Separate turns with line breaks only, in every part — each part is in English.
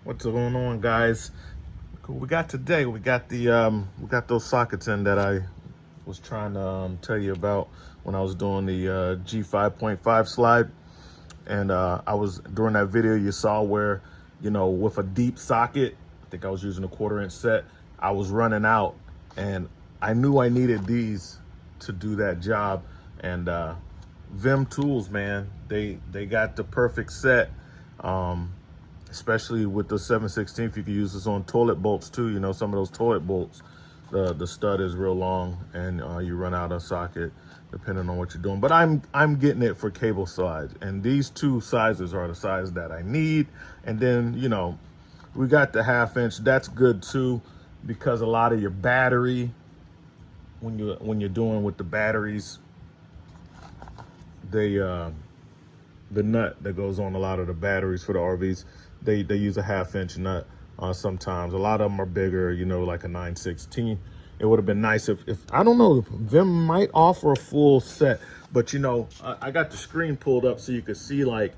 What's going on, guys? We got today. We got those sockets in that I was trying to tell you about when I was doing the G5.5 slide. And I was during that video you saw where, with a deep socket, I think I was using a 1/4 inch set. I was running out, and I knew I needed these to do that job. And VIM Tools, man, they got the perfect set. Especially with the 7/16, you can use this on toilet bolts too. Some of those toilet bolts, the stud is real long, and you run out of socket depending on what you're doing. But I'm getting it for cable slides, and these two sizes are the size that I need. And then we got the 1/2 inch. That's good too, because a lot of your battery, when you're doing with the batteries, they the nut that goes on a lot of the batteries for the RVs, they use a 1/2 inch nut sometimes. A lot of them are bigger, like a 9/16. It would have been nice if I don't know, Vim might offer a full set, but I got the screen pulled up so you could see, like,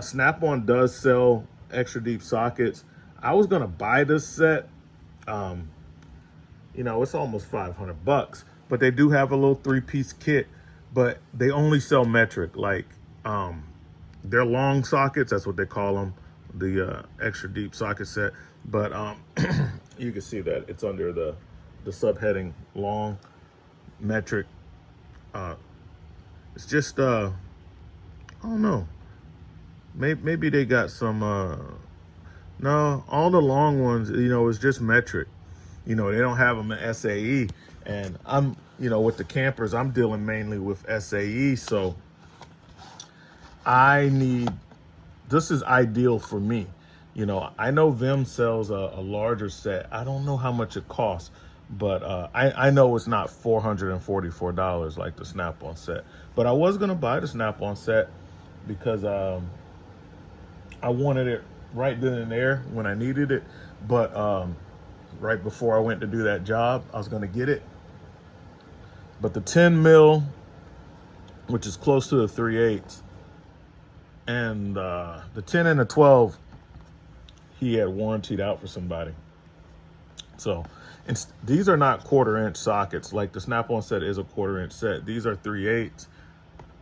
Snap-on does sell extra deep sockets. I was gonna buy this set. It's almost 500 bucks, but they do have a little 3-piece kit, but they only sell metric. Like, they're long sockets, that's what they call them, the extra deep socket set. But you can see that it's under the subheading long metric. It's just I don't know, maybe they got some no, all the long ones, it's just metric. They don't have them in SAE, and I'm with the campers, I'm dealing mainly with SAE, so this is ideal for me. I know Vim sells a larger set. I don't know how much it costs, but I know it's not $444 like the Snap-on set. But I was gonna buy the Snap-on set because I wanted it right then and there when I needed it. But right before I went to do that job, I was gonna get it. But the 10 mil, which is close to the 3/8, and the 10 and the 12, he had warrantied out for somebody. So these are not 1/4 inch sockets. Like the Snap-on set is a 1/4 inch set. These are 3/8.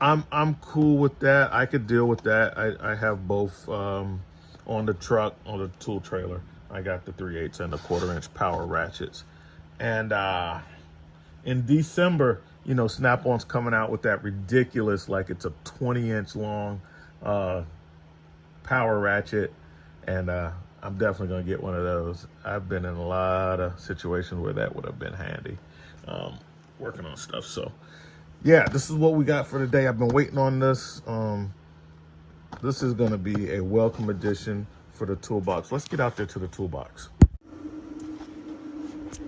I'm cool with that. I could deal with that. I have both on the truck, on the tool trailer. I got the 3/8 and the 1/4 inch power ratchets. And in December, Snap-on's coming out with that ridiculous, like, it's a 20-inch long power ratchet, and I'm definitely gonna get one of those. I've been in a lot of situations where that would have been handy, working on stuff. So yeah, this is what we got for today. I've been waiting on this. This is gonna be a welcome addition for the toolbox. Let's get out there to the toolbox.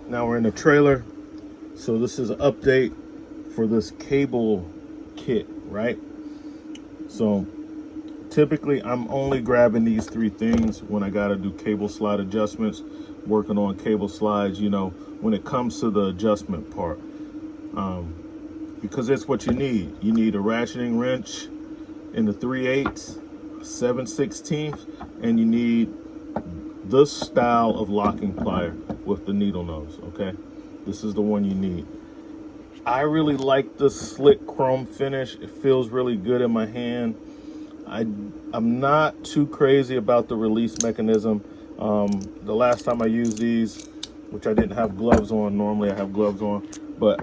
Now we're in the trailer. So this is an update for this cable kit, right? So typically I'm only grabbing these 3 things when I gotta do cable slide adjustments, working on cable slides, when it comes to the adjustment part. Because it's what you need. You need a ratcheting wrench in the 3/8, 7/16, and you need this style of locking plier with the needle nose, okay? This is the one you need. I really like the slick chrome finish. It feels really good in my hand. I'm not too crazy about the release mechanism. The last time I used these, which I didn't have gloves on, normally I have gloves on, but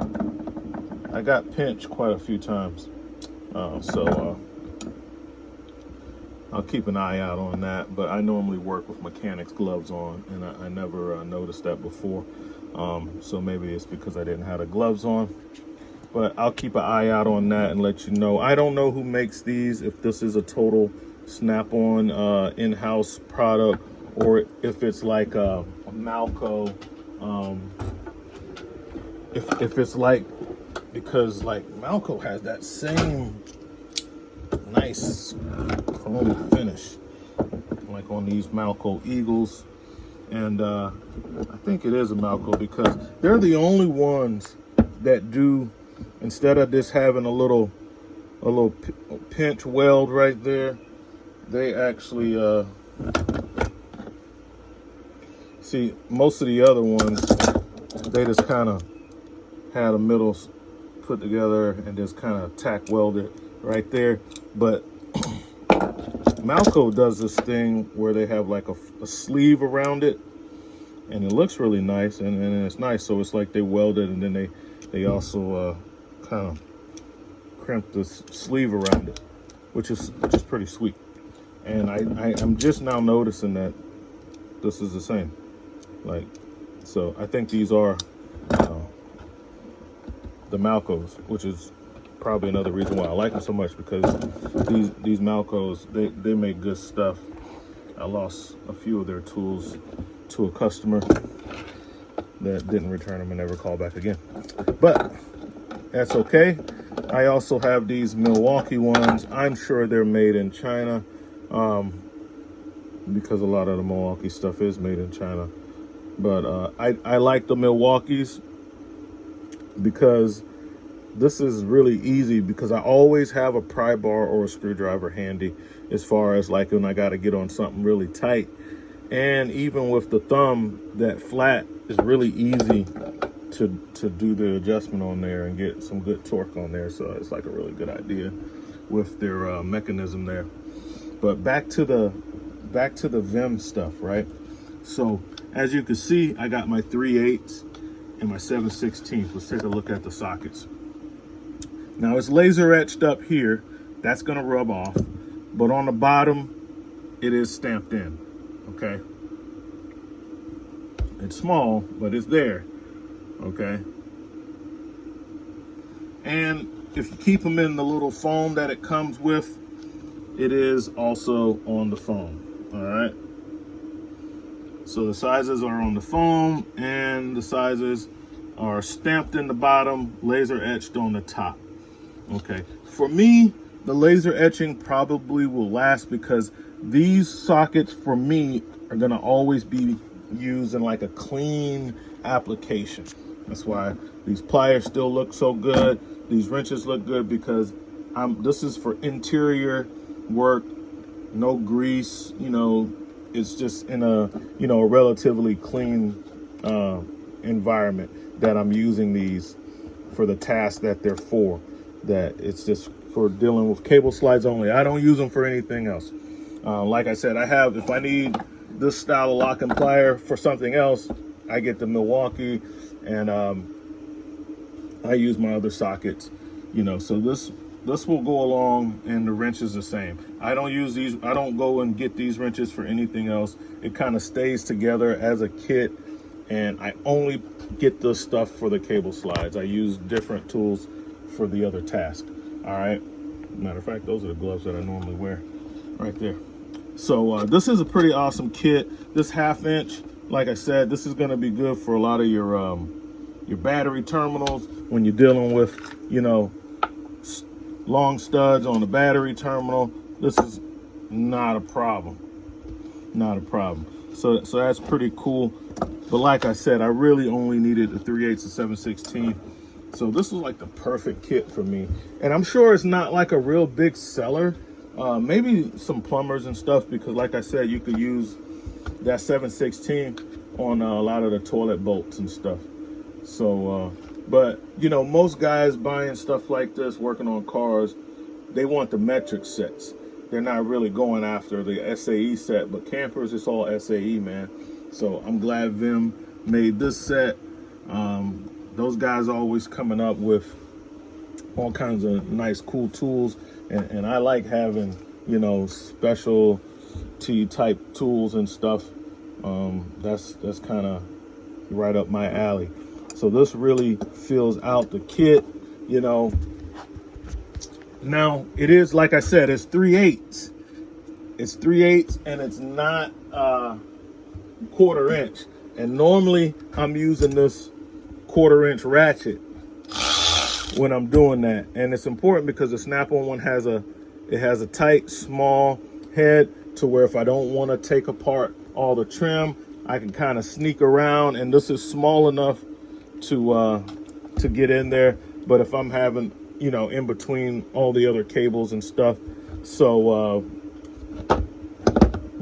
I got pinched quite a few times. So I'll keep an eye out on that, but I normally work with mechanics gloves on, and I never noticed that before. So maybe it's because I didn't have the gloves on. But I'll keep an eye out on that and let you know. I don't know who makes these, if this is a total Snap-on in-house product, or if it's like a Malco. If it's like, because like Malco has that same nice chrome finish, like on these Malco Eagles. And I think it is a Malco, because they're the only ones that do, instead of this having a little pinch weld right there, they actually See, most of the other ones, they just kind of had a middle put together and just kind of tack welded right there. But Malco does this thing where they have like a sleeve around it, and it looks really nice, and it's nice. So it's like they welded, and then they also kind of crimp the sleeve around it, which is pretty sweet. And I'm just now noticing that this is the same. Like, so I think these are the Malcos, which is probably another reason why I like them so much, because these Malcos, they make good stuff. I lost a few of their tools to a customer that didn't return them and never called back again, but that's okay. I also have these Milwaukee ones. I'm sure they're made in China, because a lot of the Milwaukee stuff is made in China. But I like the Milwaukees because this is really easy, because I always have a pry bar or a screwdriver handy, as far as like when I got to get on something really tight. And even with the thumb, that flat is really easy to do the adjustment on there and get some good torque on there. So it's like a really good idea with their mechanism there. But back to the VIM stuff, right? So as you can see, I got my 3/8 and my 7/16. Let's take a look at the sockets. Now it's laser etched up here. That's gonna rub off, but on the bottom, it is stamped in, okay? It's small, but it's there, okay? And if you keep them in the little foam that it comes with, it is also on the foam, all right? So the sizes are on the foam, and the sizes are stamped in the bottom, laser etched on the top. Okay, for me, the laser etching probably will last, because these sockets for me are gonna always be used in like a clean application. That's why these pliers still look so good. These wrenches look good, because this is for interior work, no grease, you know, it's just in a, you know, a relatively clean environment that I'm using these for the task that they're for. That it's just for dealing with cable slides only. I don't use them for anything else. Like I said, if I need this style of lock and plier for something else, I get the Milwaukee, and I use my other sockets, you know. So this will go along, and the wrench is the same. I don't use these. I don't go and get these wrenches for anything else. It kind of stays together as a kit, and I only get this stuff for the cable slides. I use different tools for the other task. All right, matter of fact, those are the gloves that I normally wear right there. So this is a pretty awesome kit. This 1/2 inch, like I said, this is going to be good for a lot of your battery terminals when you're dealing with, you know, long studs on the battery terminal. This is not a problem, not a problem. So that's pretty cool. But like I said, I really only needed the 3/8 to 7/16. So this was like the perfect kit for me. And I'm sure it's not like a real big seller. Maybe some plumbers and stuff, because like I said, you could use that 7/16 on a lot of the toilet bolts and stuff. So, but you know, most guys buying stuff like this, working on cars, they want the metric sets. They're not really going after the SAE set, but campers, it's all SAE, man. So I'm glad VIM made this set. Those guys are always coming up with all kinds of nice, cool tools. And I like having, you know, specialty type tools and stuff. That's kind of right up my alley. So this really fills out the kit, you know. Now, it is, like I said, it's 3/8. It's 3/8, and it's not 1/4 inch. And normally I'm using this 1/4 inch ratchet when I'm doing that. And it's important because the Snap-on one has a tight, small head, to where if I don't want to take apart all the trim, I can kind of sneak around, and this is small enough to get in there. But if I'm having, you know, in between all the other cables and stuff, so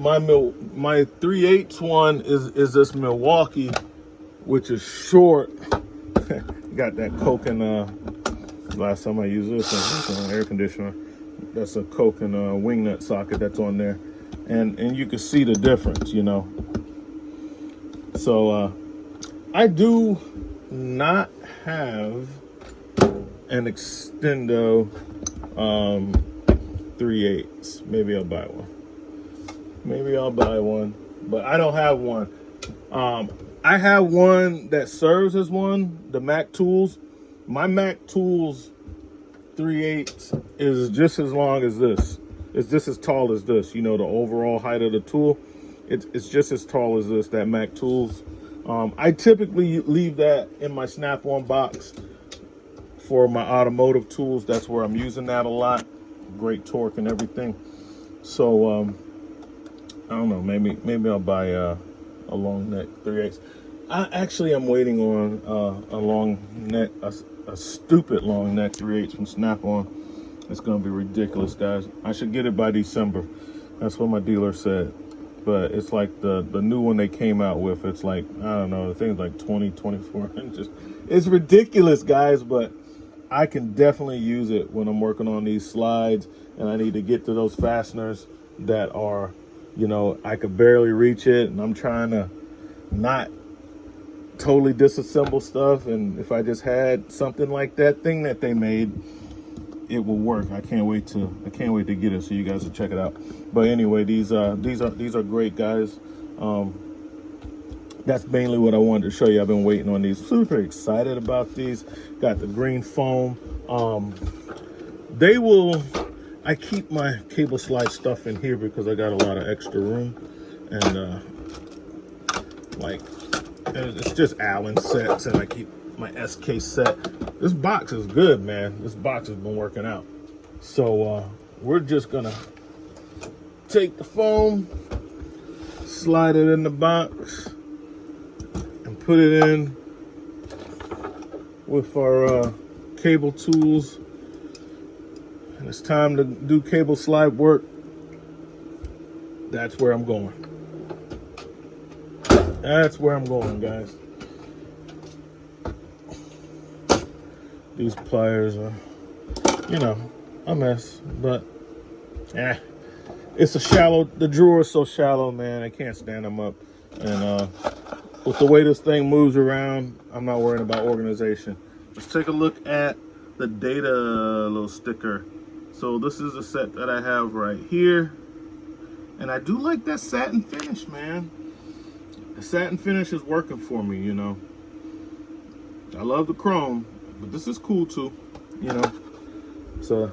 my 3/8 one is this Milwaukee, which is short. Got that Coke and last time I used this on air conditioner. That's a Coke and wing nut socket that's on there, and you can see the difference, you know. So I do not have an extendo 3/8. Maybe I'll buy one. Maybe I'll buy one, but I don't have one. I have one that serves as one, the Mac Tools. My Mac Tools 3/8 is just as long as this. It's just as tall as this. You know, the overall height of the tool, it's just as tall as this, that Mac Tools. I typically leave that in my Snap-on box for my automotive tools. That's where I'm using that a lot. Great torque and everything. So I don't know, maybe I'll buy a long neck 3/8. I'm waiting on a long neck, a stupid long neck 3/8 from Snap-on. It's gonna be ridiculous, guys. I should get it by December. That's what my dealer said. But it's like the new one they came out with. It's like, I don't know, the thing's like 20, 24 inches. It's ridiculous, guys, but I can definitely use it when I'm working on these slides and I need to get to those fasteners that are, you know, I could barely reach it, and I'm trying to not totally disassemble stuff. And if I just had something like that thing that they made, it will work. I can't wait to get it so you guys will check it out. But anyway, these are great, guys. That's mainly what I wanted to show you. I've been waiting on these. Super excited about these. Got the green foam. I keep my cable slide stuff in here because I got a lot of extra room, and it's just Allen sets, and I keep my SK set. This box is good, man. This box has been working out. So we're just gonna take the foam, slide it in the box, and put it in with our cable tools. And it's time to do cable slide work. That's where I'm going. That's where I'm going, guys. These pliers are, you know, a mess, but it's a shallow, the drawer is so shallow, man, I can't stand them up. And with the way this thing moves around, I'm not worrying about organization. Let's take a look at the data little sticker. So this is a set that I have right here. And I do like that satin finish, man. The satin finish is working for me, you know. I love the chrome, but this is cool too, you know. So